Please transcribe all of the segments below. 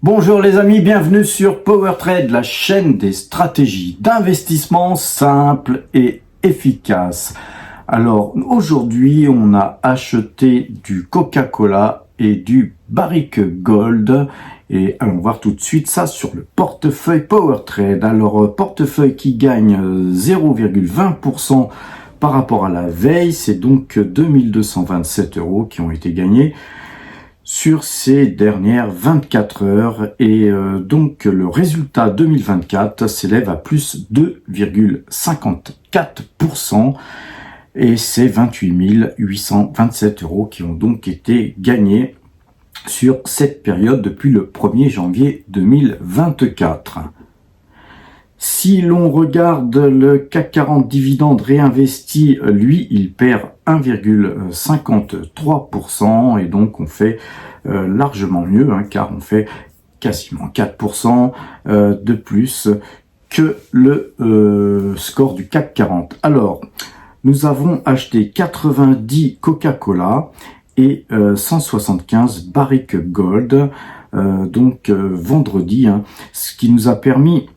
Bonjour les amis, bienvenue sur PowerTrade, la chaîne des stratégies d'investissement simples et efficaces. Alors aujourd'hui, on a acheté du Coca-Cola et du Barrick Gold et allons voir tout de suite ça sur le portefeuille PowerTrade. Alors portefeuille qui gagne 0,20% par rapport à la veille, c'est donc 2227 € qui ont été gagnés sur ces dernières 24 heures et donc le résultat 2024 s'élève à plus 2,54% et c'est 28 827 € qui ont donc été gagnés sur cette période depuis le 1er janvier 2024. Si l'on regarde le CAC 40 dividende réinvesti, lui, il perd 1,53% et donc on fait largement mieux, car on fait quasiment 4% de plus que le score du CAC 40. Alors, nous avons acheté 90 Coca-Cola et 175 Barrick Gold, vendredi, ce qui nous a permis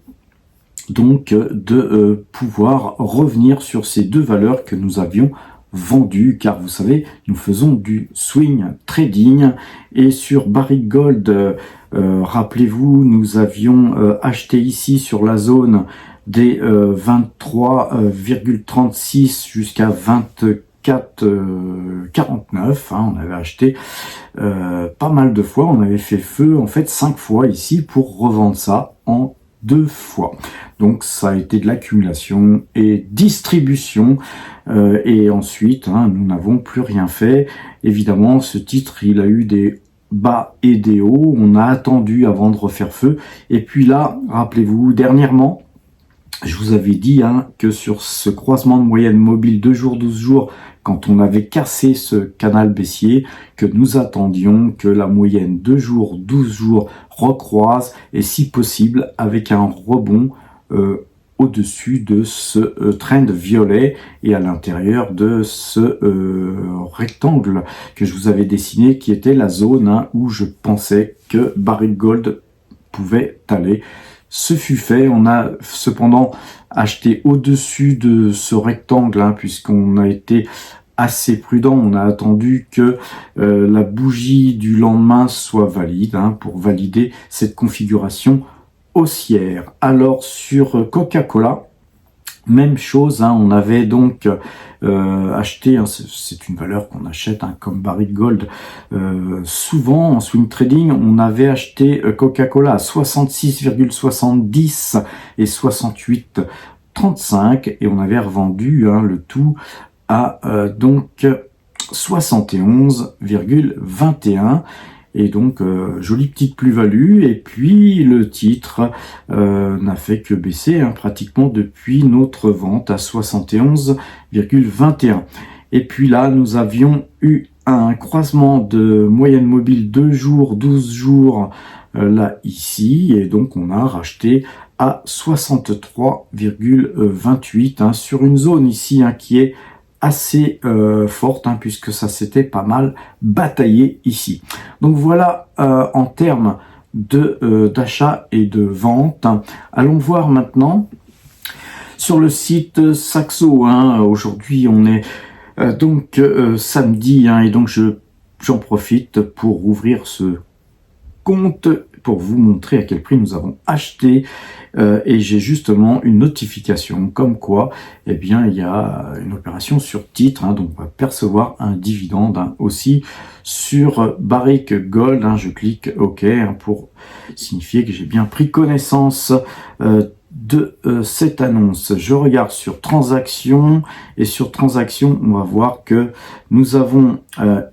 donc de pouvoir revenir sur ces deux valeurs que nous avions vendues, car vous savez, nous faisons du swing trading et sur Barrick Gold, rappelez-vous, nous avions acheté ici sur la zone des 23,36 jusqu'à 24,49, on avait acheté pas mal de fois, on avait fait feu en fait 5 fois ici pour revendre ça en 2 fois. Donc ça a été de l'accumulation et distribution et ensuite nous n'avons plus rien fait. Évidemment ce titre il a eu des bas et des hauts, on a attendu avant de refaire feu et puis là rappelez-vous dernièrement je vous avais dit que sur ce croisement de moyenne mobile 2 jours, 12 jours, quand on avait cassé ce canal baissier, que nous attendions que la moyenne 2 jours, 12 jours recroise et si possible avec un rebond au-dessus de ce trend violet et à l'intérieur de ce rectangle que je vous avais dessiné qui était la zone où je pensais que Barrick Gold pouvait aller. Ce fut fait, on a cependant acheté au-dessus de ce rectangle, puisqu'on a été assez prudent, on a attendu que la bougie du lendemain soit valide, pour valider cette configuration haussière. Alors sur Coca-Cola, même chose, on avait donc acheté, c'est une valeur qu'on achète comme Barrick Gold, souvent en swing trading, on avait acheté Coca-Cola à 66,70 et 68,35 et on avait revendu le tout à donc 71,21. Et donc, jolie petite plus-value. Et puis, le titre n'a fait que baisser pratiquement depuis notre vente à 71,21. Et puis là, nous avions eu un croisement de moyenne mobile 2 jours, 12 jours, là, ici. Et donc, on a racheté à 63,28 sur une zone ici qui est assez forte puisque ça s'était pas mal bataillé ici. Donc voilà en termes de d'achat et de vente. Allons voir maintenant sur le site Saxo. Aujourd'hui on est samedi et donc j'en profite pour ouvrir ce compte pour vous montrer à quel prix nous avons acheté et j'ai justement une notification comme quoi il y a une opération sur titre, donc on va percevoir un dividende aussi sur Barrick Gold. Je clique OK pour signifier que j'ai bien pris connaissance de cette annonce. Je regarde sur transactions et sur transactions on va voir que nous avons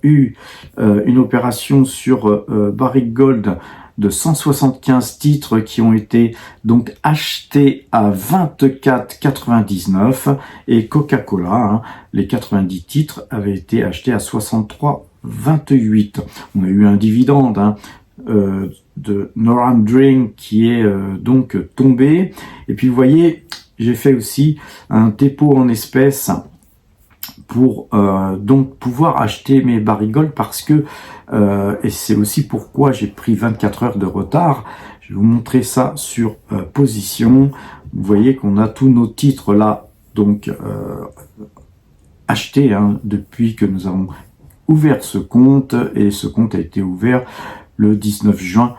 eu une opération sur Barrick Gold de 175 titres qui ont été donc achetés à 24,99 et Coca-Cola, les 90 titres avaient été achetés à 63,28. On a eu un dividende de Noram Drink qui est donc tombé. Et puis vous voyez, j'ai fait aussi un dépôt en espèces pour donc pouvoir acheter mes barils gold, parce que et c'est aussi pourquoi j'ai pris 24 heures de retard. Je vais vous montrer ça sur position. Vous voyez qu'on a tous nos titres là, donc achetés depuis que nous avons ouvert ce compte, et ce compte a été ouvert le 19 juin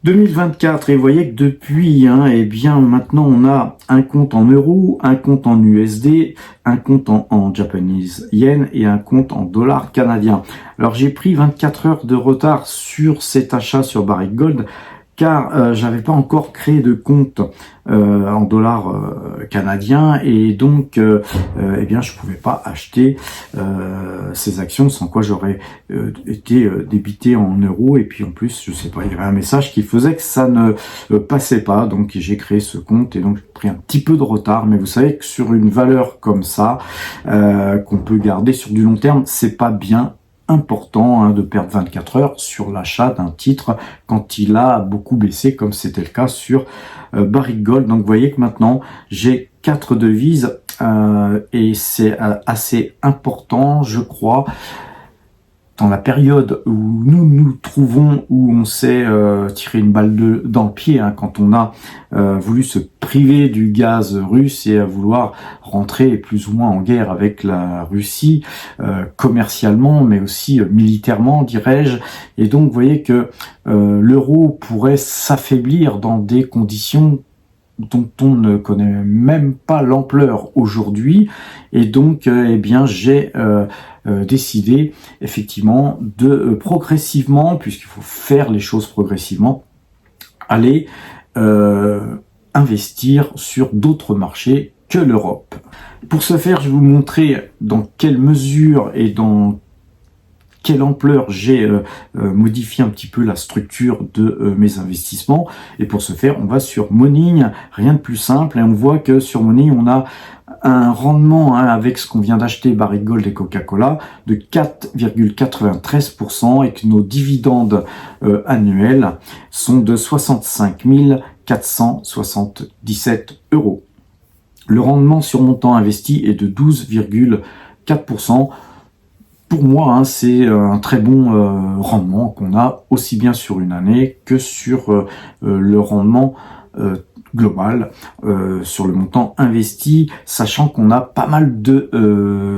2024. Et vous voyez que depuis, eh bien maintenant on a un compte en euros, un compte en USD, un compte en Japanese yen et un compte en dollars canadiens. Alors j'ai pris 24 heures de retard sur cet achat sur Barrick Gold, car j'avais pas encore créé de compte en dollars canadiens, et donc eh bien je pouvais pas acheter ces actions, sans quoi j'aurais été débité en euros, et puis en plus je sais pas, il y avait un message qui faisait que ça ne passait pas. Donc j'ai créé ce compte, et donc j'ai pris un petit peu de retard, mais vous savez que sur une valeur comme ça qu'on peut garder sur du long terme, c'est pas bien important de perdre 24 heures sur l'achat d'un titre quand il a beaucoup baissé, comme c'était le cas sur Barrick Gold. Donc vous voyez que maintenant j'ai 4 devises et c'est assez important, je crois, dans la période où nous nous trouvons, où on s'est tiré une balle dans le pied, quand on a voulu se priver du gaz russe et à vouloir rentrer plus ou moins en guerre avec la Russie, commercialement, mais aussi militairement, dirais-je. Et donc, vous voyez que l'euro pourrait s'affaiblir dans des conditions dont on ne connaît même pas l'ampleur aujourd'hui. Et donc, eh bien, j'ai décidé effectivement de progressivement, puisqu'il faut faire les choses progressivement, aller investir sur d'autres marchés que l'Europe. Pour ce faire, je vais vous montrer dans quelle mesure et dans quelle ampleur j'ai modifié un petit peu la structure de mes investissements. Et pour ce faire, on va sur Morning, rien de plus simple, et on voit que sur Morning, on a un rendement avec ce qu'on vient d'acheter, Barrick Gold et Coca-Cola, de 4,93%, et que nos dividendes annuels sont de 65 477 euros. Le rendement sur montant investi est de 12,4%. Pour moi, c'est un très bon rendement qu'on a aussi bien sur une année que sur le rendement global sur le montant investi, sachant qu'on a pas mal de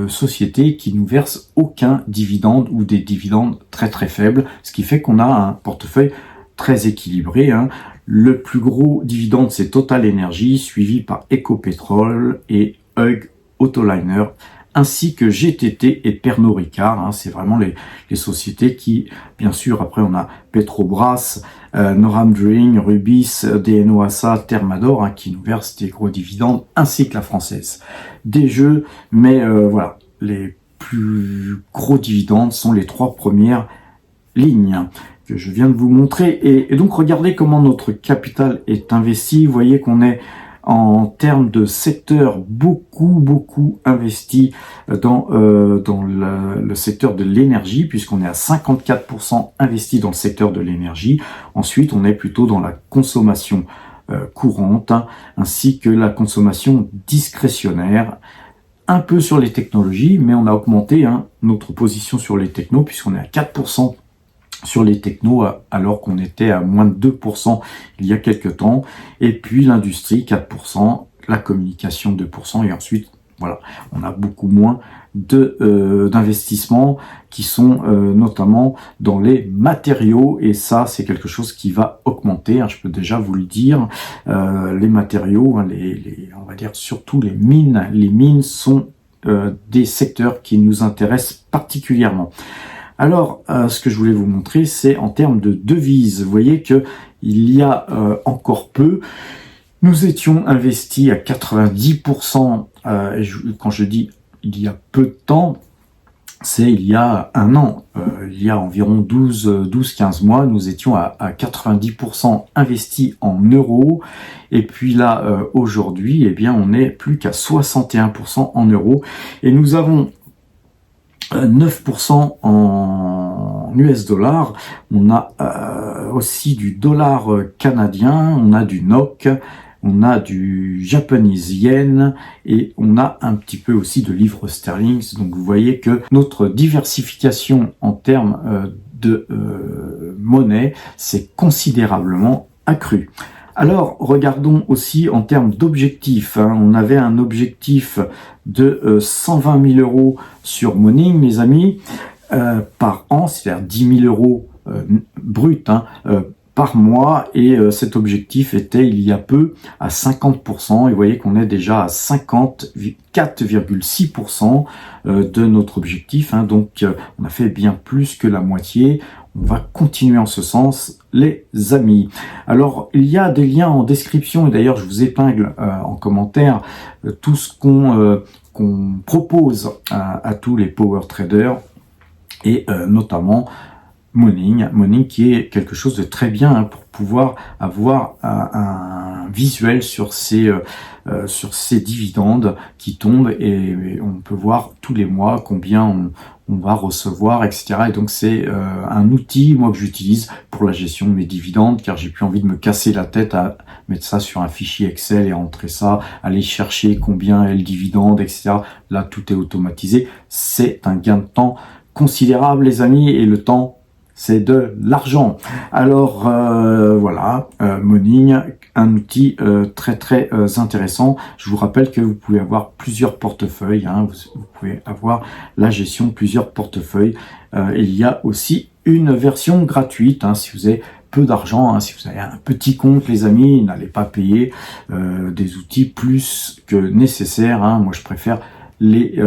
sociétés qui nous versent aucun dividende ou des dividendes très très faibles, ce qui fait qu'on a un portefeuille très équilibré. Le plus gros dividende, c'est Total Energy, suivi par Ecopetrol et Hug Autoliner, ainsi que GTT et Pernod Ricard. C'est vraiment les sociétés qui, bien sûr, après on a Petrobras, Noram Drilling, Rubis, DNO ASA, Thermador, qui nous versent des gros dividendes, ainsi que la française des jeux. Mais voilà, les plus gros dividendes sont les 3 premières lignes que je viens de vous montrer. Et donc regardez comment notre capital est investi. Vous voyez qu'on est en termes de secteur beaucoup investi dans le secteur de l'énergie, puisqu'on est à 54% investi dans le secteur de l'énergie. Ensuite, on est plutôt dans la consommation courante, ainsi que la consommation discrétionnaire, un peu sur les technologies, mais on a augmenté notre position sur les technos, puisqu'on est à 4% sur les technos, alors qu'on était à moins de 2% il y a quelques temps. Et puis l'industrie, 4%, la communication, 2%, et ensuite, voilà, on a beaucoup moins d'investissements qui sont notamment dans les matériaux, et ça, c'est quelque chose qui va augmenter, je peux déjà vous le dire. Les matériaux, on va dire surtout les mines. Les mines sont des secteurs qui nous intéressent particulièrement. Alors, ce que je voulais vous montrer, c'est en termes de devises. Vous voyez que il y a encore peu, nous étions investis à 90%. Quand je dis il y a peu de temps, c'est il y a un an. Il y a environ 12-15 mois, nous étions à 90% investis en euros. Et puis là, aujourd'hui, eh bien, on n'est plus qu'à 61% en euros. Et nous avons 9% en US dollars, on a aussi du dollar canadien, on a du NOK, on a du Japanese yen et on a un petit peu aussi de livres sterling. Donc vous voyez que notre diversification en termes de monnaie s'est considérablement accrue. Alors, regardons aussi en termes d'objectifs. On avait un objectif de 120 000 euros sur Moning, mes amis, par an, c'est-à-dire 10 000 euros brut par mois. Et cet objectif était il y a peu à 50%. Et vous voyez qu'on est déjà à 54,6% de notre objectif. Donc, on a fait bien plus que la moitié. On va continuer en ce sens, les amis. Alors, il y a des liens en description, et d'ailleurs, je vous épingle en commentaire tout ce qu'on propose à tous les power traders, et notamment Moning qui est quelque chose de très bien pour pouvoir avoir un visuel sur ces dividendes qui tombent, et on peut voir tous les mois combien on va recevoir, etc. Et donc c'est un outil, moi, que j'utilise pour la gestion de mes dividendes, car j'ai plus envie de me casser la tête à mettre ça sur un fichier Excel et entrer ça, aller chercher combien est le dividende, etc. Là, tout est automatisé. C'est un gain de temps considérable, les amis, et le temps, c'est de l'argent. Alors voilà, Moning, un outil très très intéressant. Je vous rappelle que vous pouvez avoir plusieurs portefeuilles, vous pouvez avoir la gestion de plusieurs portefeuilles. Il y a aussi une version gratuite, si vous avez peu d'argent, si vous avez un petit compte, les amis, n'allez pas payer des outils plus que nécessaire. Moi, je préfère les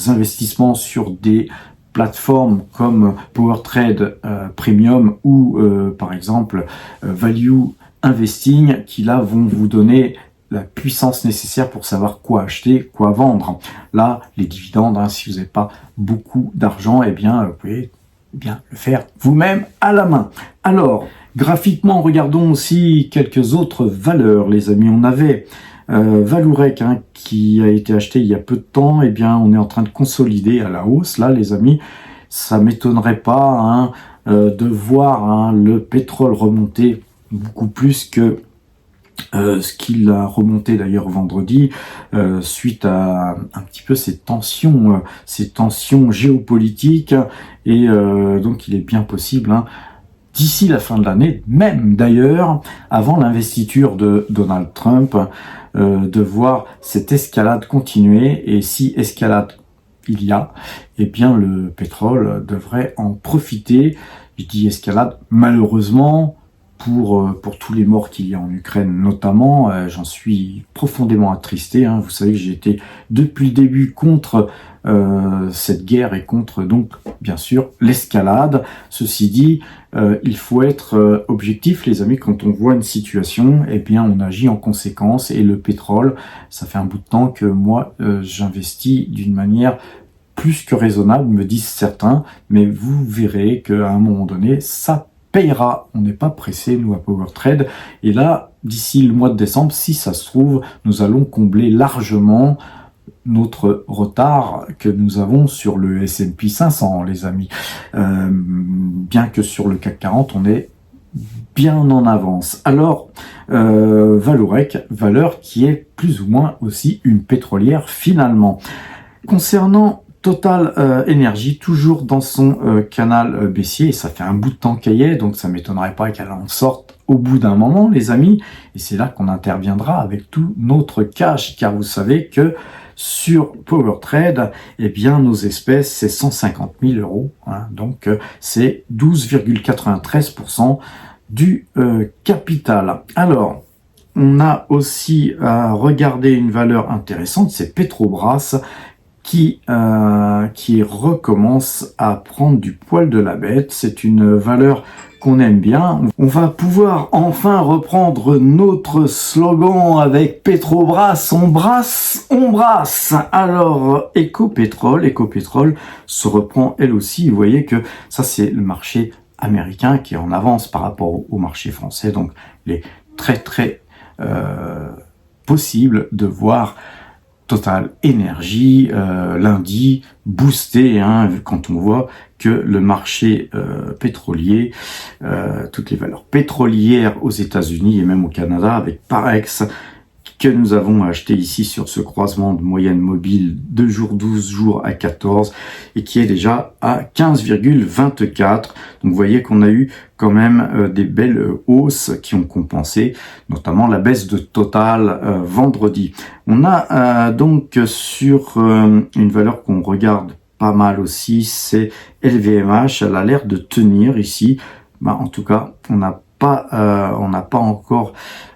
investissements sur des plateformes comme PowerTrade Premium ou par exemple Value Investing, qui là vont vous donner la puissance nécessaire pour savoir quoi acheter, quoi vendre. Là, les dividendes, si vous n'avez pas beaucoup d'argent, vous pouvez le faire vous-même à la main. Alors, graphiquement, regardons aussi quelques autres valeurs, les amis. On avait Vallourec, qui a été acheté il y a peu de temps. On est en train de consolider à la hausse. Là, les amis, ça m'étonnerait pas de voir le pétrole remonter beaucoup plus que ce qu'il a remonté d'ailleurs vendredi, suite à un petit peu ces tensions géopolitiques. Et donc, il est bien possible, d'ici la fin de l'année, même d'ailleurs avant l'investiture de Donald Trump, de voir cette escalade continuer. Et si escalade il y a, le pétrole devrait en profiter. Je dis escalade, malheureusement, pour tous les morts qu'il y a en Ukraine notamment. J'en suis profondément attristé. Vous savez que j'ai été depuis le début contre cette guerre et contre, donc, bien sûr, l'escalade. Ceci dit, il faut être objectif, les amis. Quand on voit une situation, on agit en conséquence. Et le pétrole, ça fait un bout de temps que moi, j'investis d'une manière plus que raisonnable, me disent certains, mais vous verrez qu'à un moment donné, ça payera. On n'est pas pressé, nous, à PowerTrade. Et là, d'ici le mois de décembre, si ça se trouve, nous allons combler largement notre retard que nous avons sur le S&P 500, les amis. Bien que sur le CAC 40, on est bien en avance. Alors, Vallourec, valeur qui est plus ou moins aussi une pétrolière finalement. Concernant Total Energy, toujours dans son canal baissier, et ça fait un bout de temps qu'elle y est, donc ça m'étonnerait pas qu'elle en sorte au bout d'un moment, les amis. Et c'est là qu'on interviendra avec tout notre cash, car vous savez que sur PowerTrade, nos espèces, c'est 150 000 euros. Donc, c'est 12,93% du capital. Alors, on a aussi à regarder une valeur intéressante, c'est Petrobras, qui recommence à prendre du poil de la bête. C'est une valeur qu'on aime bien. On va pouvoir enfin reprendre notre slogan avec Petrobras, on brasse, on brasse. Alors, Ecopétrol se reprend elle aussi. Vous voyez que ça, c'est le marché américain qui est en avance par rapport au marché français. Donc, il est très très possible de voir Total Énergie, lundi, boosté, hein, quand on voit que le marché pétrolier, toutes les valeurs pétrolières aux États-Unis et même au Canada, avec Parex, que nous avons acheté ici sur ce croisement de moyenne mobile 2 jours, 12 jours à 14 et qui est déjà à 15,24. Donc vous voyez qu'on a eu quand même des belles hausses qui ont compensé, notamment la baisse de Total vendredi. On a donc sur une valeur qu'on regarde pas mal aussi, c'est LVMH. Elle a l'air de tenir ici. En tout cas, on n'a pas encore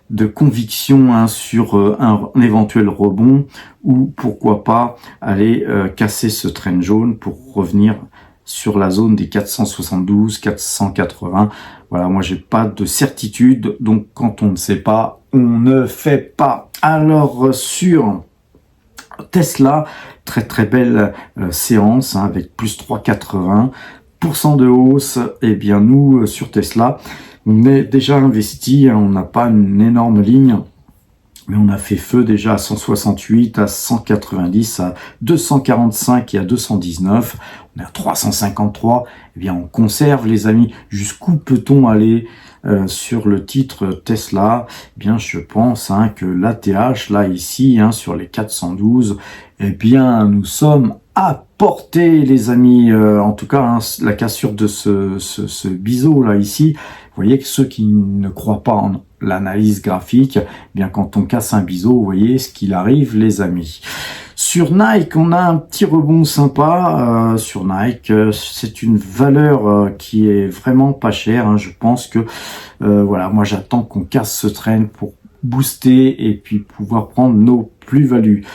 de conviction, hein, sur un éventuel rebond, ou pourquoi pas aller casser ce trend jaune pour revenir sur la zone des 472, 480. Voilà, moi j'ai pas de certitude, donc quand on ne sait pas, on ne fait pas. Alors sur Tesla, très belle séance, hein, avec plus 3,80% de hausse. Et bien nous sur Tesla, on est déjà investi, hein, on n'a pas une énorme ligne, mais on a fait feu déjà à 168, à 190, à 245 et à 219. On est à 353. Eh bien, on conserve, les amis. Jusqu'où peut-on aller sur le titre Tesla? Eh bien, je pense, hein, que l'ATH, là, ici, hein, sur les 412, eh bien, nous sommes à portée, les amis. En tout cas, hein, la cassure de ce biseau, là, ici, vous voyez que ceux qui ne croient pas en l'analyse graphique, eh bien quand on casse un biseau, vous voyez ce qu'il arrive, les amis. Sur Nike, on a un petit rebond sympa. Sur Nike, c'est une valeur qui est vraiment pas chère, hein. Je pense que voilà, moi j'attends qu'on casse ce trend pour booster et puis pouvoir prendre nos plus-values.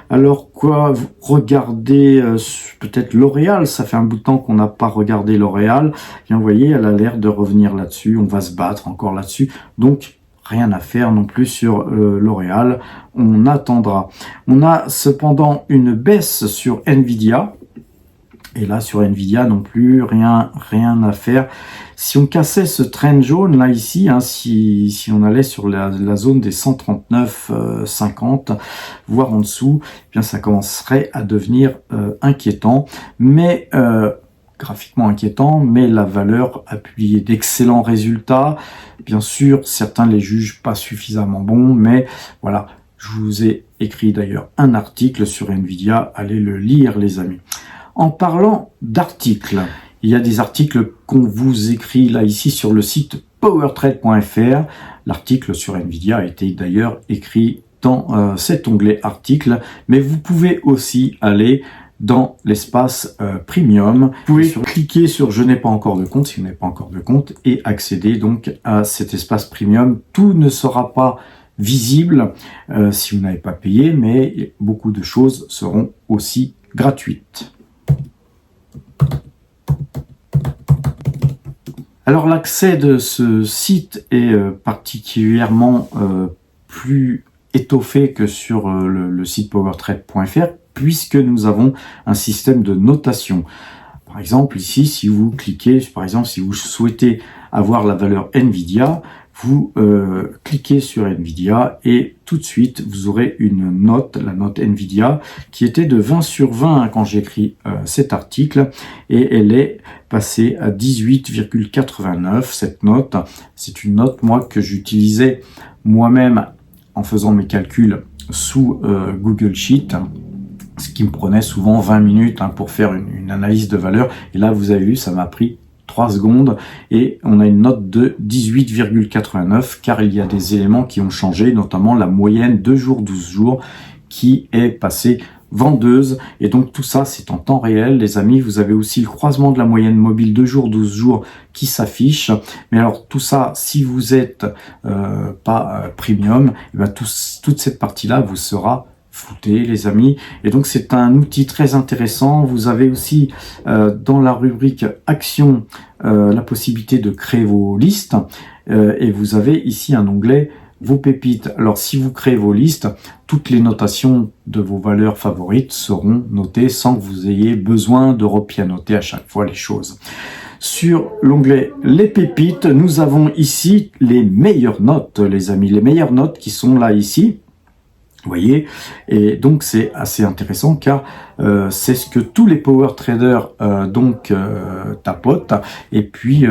Alors quoi, regardez peut-être L'Oréal, ça fait un bout de temps qu'on n'a pas regardé L'Oréal. Bien, vous voyez, elle a l'air de revenir là-dessus, on va se battre encore là-dessus. Donc rien à faire non plus sur L'Oréal, on attendra. On a cependant une baisse sur Nvidia. Et là, sur Nvidia non plus, rien à faire. Si on cassait ce trend jaune, là, ici, hein, si on allait sur la zone des 139,50, voire en dessous, eh bien, ça commencerait à devenir inquiétant. Mais graphiquement inquiétant, mais la valeur a publié d'excellents résultats. Bien sûr, certains les jugent pas suffisamment bons, mais voilà, je vous ai écrit d'ailleurs un article sur Nvidia, allez le lire, les amis. En parlant d'articles, il y a des articles qu'on vous écrit là ici sur le site powertrade.fr. L'article sur Nvidia a été d'ailleurs écrit dans cet onglet articles, mais vous pouvez aussi aller dans l'espace premium. Vous pouvez cliquer sur je n'ai pas encore de compte si vous n'avez pas encore de compte et accéder donc à cet espace premium. Tout ne sera pas visible si vous n'avez pas payé, mais beaucoup de choses seront aussi gratuites. Alors l'accès de ce site est particulièrement plus étoffé que sur le site powertrade.fr puisque nous avons un système de notation. Par exemple ici, si vous cliquez, par exemple si vous souhaitez avoir la valeur Nvidia, vous cliquez sur Nvidia et tout de suite vous aurez une note, la note Nvidia, qui était de 20 sur 20 hein, quand j'ai écrit cet article, et elle est passée à 18,89. Cette note, c'est une note moi que j'utilisais moi-même en faisant mes calculs sous Google Sheet, ce qui me prenait souvent 20 minutes hein, pour faire une analyse de valeur, et là vous avez vu, ça m'a pris 3 secondes et on a une note de 18,89 car il y a des éléments qui ont changé, notamment la moyenne 2 jours, 12 jours qui est passée vendeuse, et donc tout ça c'est en temps réel, les amis. Vous avez aussi le croisement de la moyenne mobile 2 jours, 12 jours qui s'affiche, mais alors tout ça, si vous êtes pas premium, et bien toute cette partie là vous sera floutée, les amis, et donc c'est un outil très intéressant. Vous avez aussi dans la rubrique Action la possibilité de créer vos listes, et vous avez ici un onglet vos pépites. Alors si vous créez vos listes, toutes les notations de vos valeurs favorites seront notées sans que vous ayez besoin de repianoter à chaque fois les choses. Sur l'onglet les pépites, nous avons ici les meilleures notes, les amis, les meilleures notes qui sont là ici. Vous voyez, et donc c'est assez intéressant car c'est ce que tous les power traders tapotent, et puis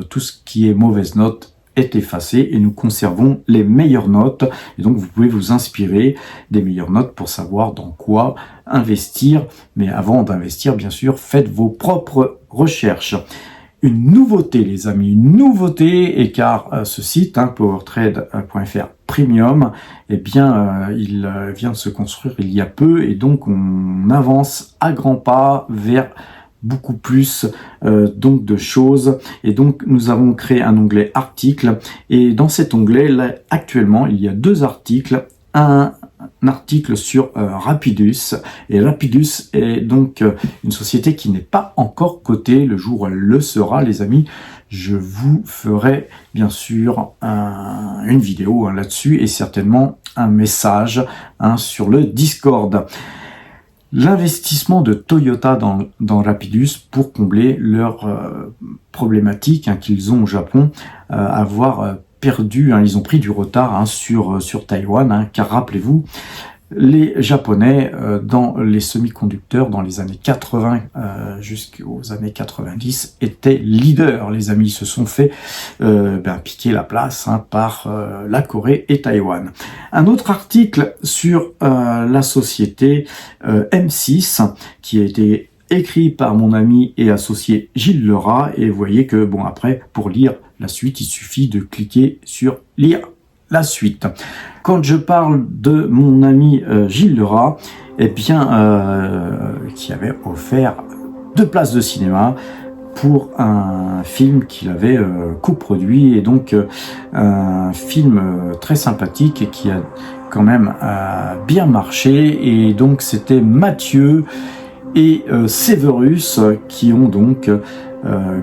tout ce qui est mauvaise note est effacé et nous conservons les meilleures notes, et donc vous pouvez vous inspirer des meilleures notes pour savoir dans quoi investir. Mais avant d'investir, bien sûr, faites vos propres recherches. Une nouveauté, les amis, une nouveauté, et car ce site, powertrade.fr Premium, eh bien, il vient de se construire il y a peu, et donc on avance à grands pas vers beaucoup plus de choses. Et donc nous avons créé un onglet articles, et dans cet onglet là, actuellement il y a 2 articles. Un article sur Rapidus, et Rapidus est donc une société qui n'est pas encore cotée. Le jour où elle le sera, les amis, je vous ferai bien sûr une vidéo là-dessus, et certainement un message sur le Discord. L'investissement de Toyota dans Rapidus pour combler leurs problématiques qu'ils ont au Japon, avoir perdu, ils ont pris du retard sur Taïwan, car rappelez-vous, les Japonais dans les semi-conducteurs dans les années 80 jusqu'aux années 90 étaient leaders. Les amis, se sont fait piquer la place par la Corée et Taïwan. Un autre article sur la société M6 qui a été écrit par mon ami et associé Gilles Lerat, et vous voyez que après, pour lire la suite, il suffit de cliquer sur lire la suite. Quand je parle de mon ami Gilles Lerat, qui avait offert 2 places de cinéma pour un film qu'il avait coproduit, et donc un film très sympathique et qui a quand même bien marché. Et donc c'était Mathieu et Severus qui ont donc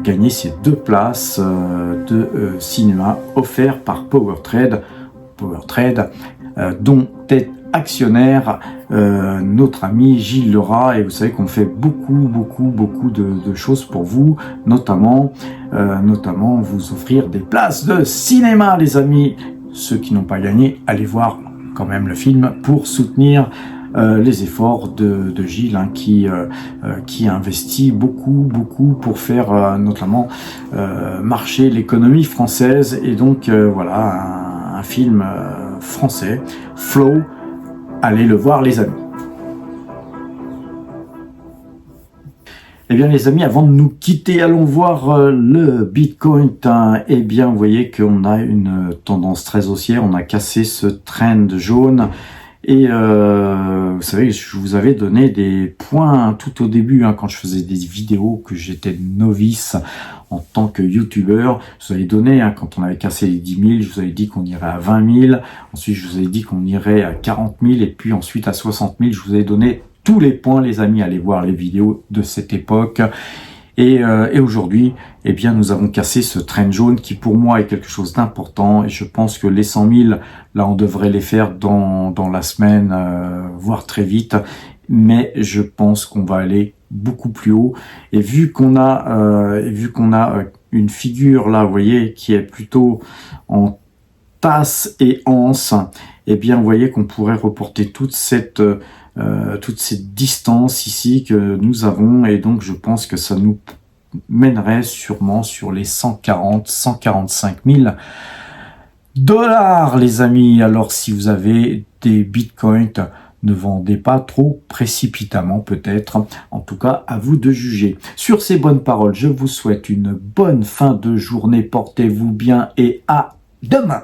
gagné ces 2 places de cinéma offertes par PowerTrade, dont est actionnaire notre ami Gilles Lerat. Et vous savez qu'on fait beaucoup de choses pour vous, notamment vous offrir des places de cinéma, les amis. Ceux qui n'ont pas gagné, allez voir quand même le film pour soutenir les efforts de Gilles, qui investit beaucoup pour faire notamment marcher l'économie française. Et donc voilà, un film français, Flow, allez le voir, les amis. Eh bien les amis, avant de nous quitter, allons voir le Bitcoin. Eh bien vous voyez qu'on a une tendance très haussière, on a cassé ce trend jaune. Et vous savez, je vous avais donné des points tout au début, quand je faisais des vidéos, que j'étais novice en tant que youtubeur. Je vous avais donné, quand on avait cassé les 10 000, je vous avais dit qu'on irait à 20 000. Ensuite, je vous avais dit qu'on irait à 40 000, et puis ensuite à 60 000. Je vous avais donné tous les points, les amis. Allez voir les vidéos de cette époque. Et aujourd'hui, eh bien, nous avons cassé ce trend jaune qui, pour moi, est quelque chose d'important. Et je pense que les 100 000, là, on devrait les faire dans la semaine, voire très vite. Mais je pense qu'on va aller beaucoup plus haut. Et vu qu'on a une figure là, vous voyez, qui est plutôt en tasse et anse, eh bien, vous voyez qu'on pourrait reporter toute cette distance ici que nous avons, et donc je pense que ça nous mènerait sûrement sur les 145 000 $, les amis. Alors si vous avez des bitcoins, ne vendez pas trop précipitamment peut-être. En tout cas, à vous de juger. Sur ces bonnes paroles, je vous souhaite une bonne fin de journée. Portez-vous bien et à demain.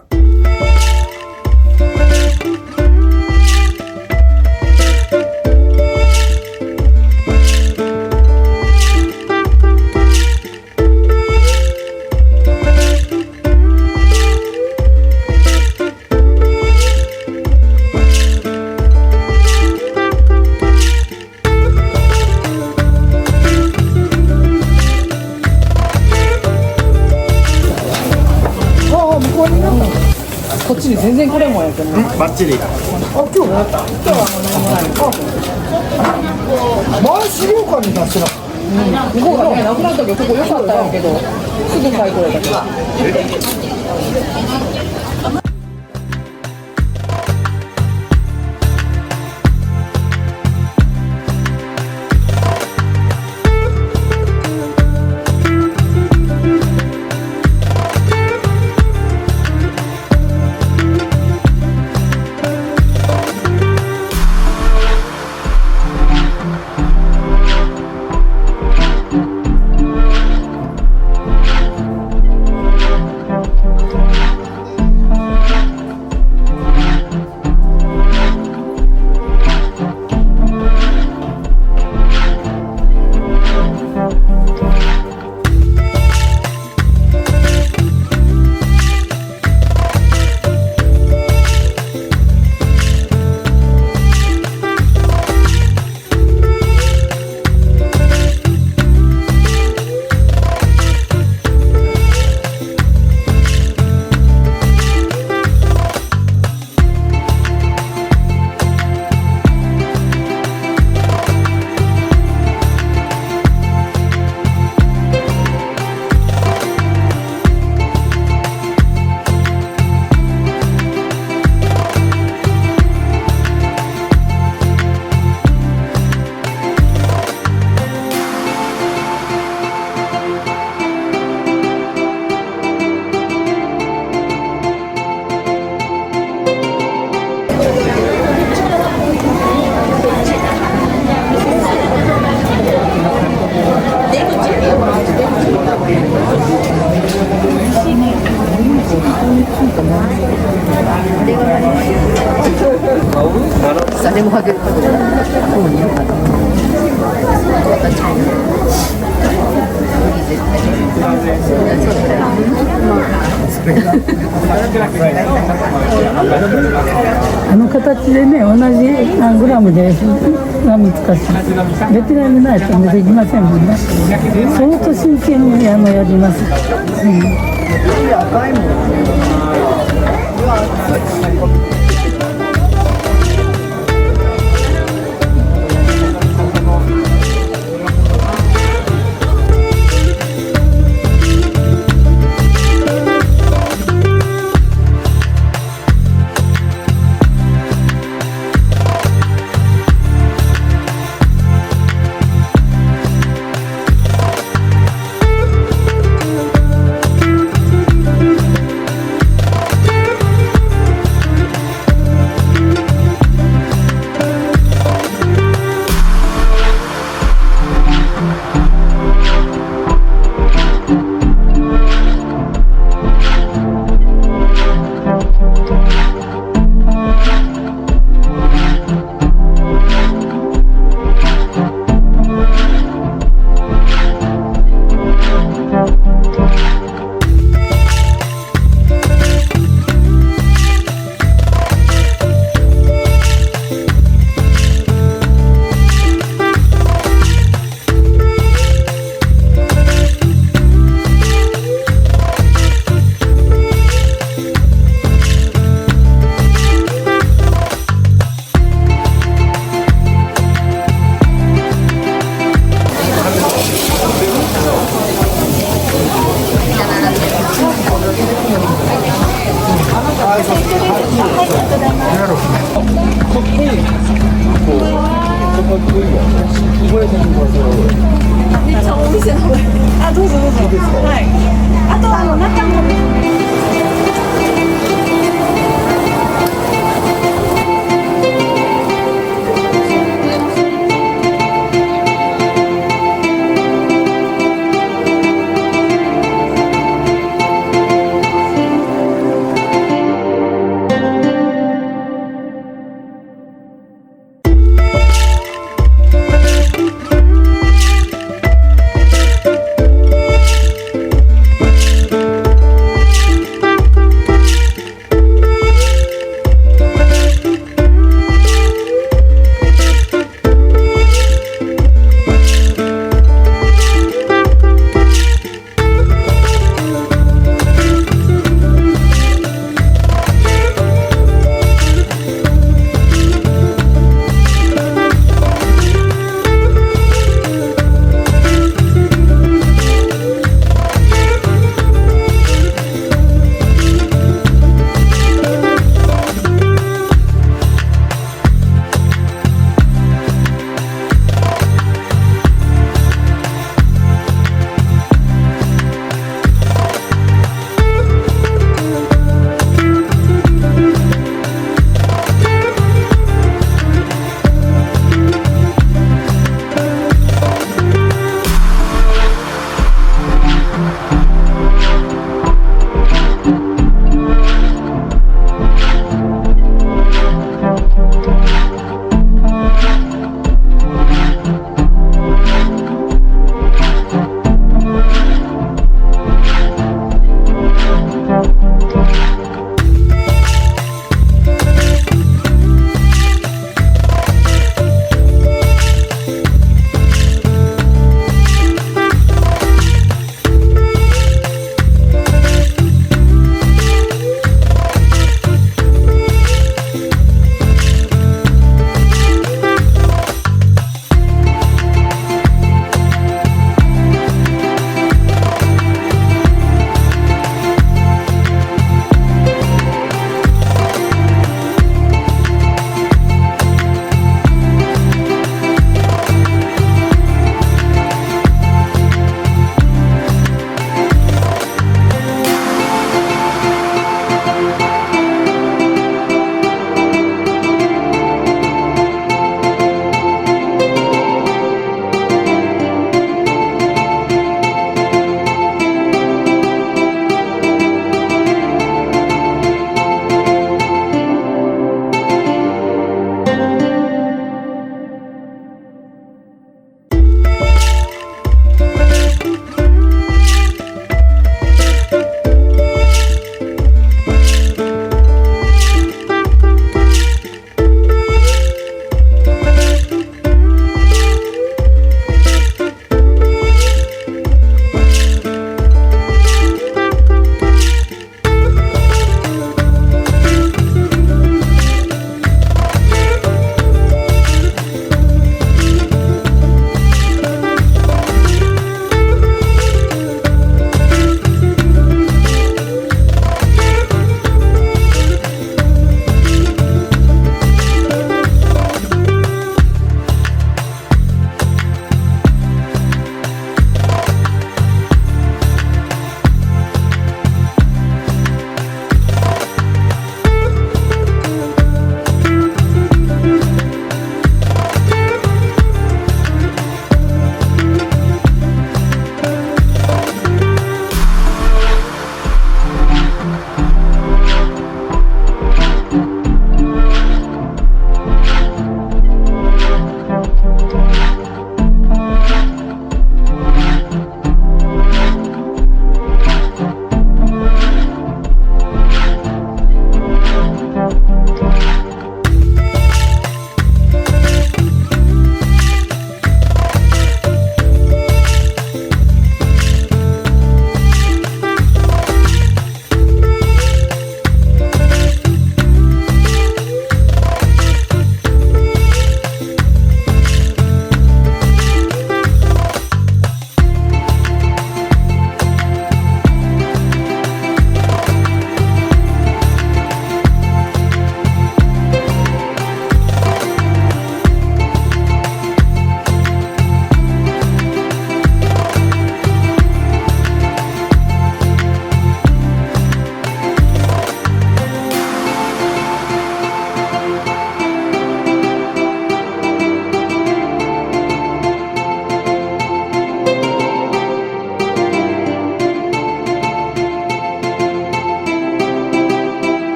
こっちに全然これもやけどね。バッチリ。今日やった。前資料館に出してなかった。向こうがね、なくなったけど、ここ良かったんやけど、すぐ買い取れたけど。誰もかける方にいるかな。私も無理絶対。あの形でね、同じ何グラムでが難しい。ベテランでないとできませんもんね。相当真剣にやります。めっちゃお店の。あ、どうぞどうぞ。はい。あと中も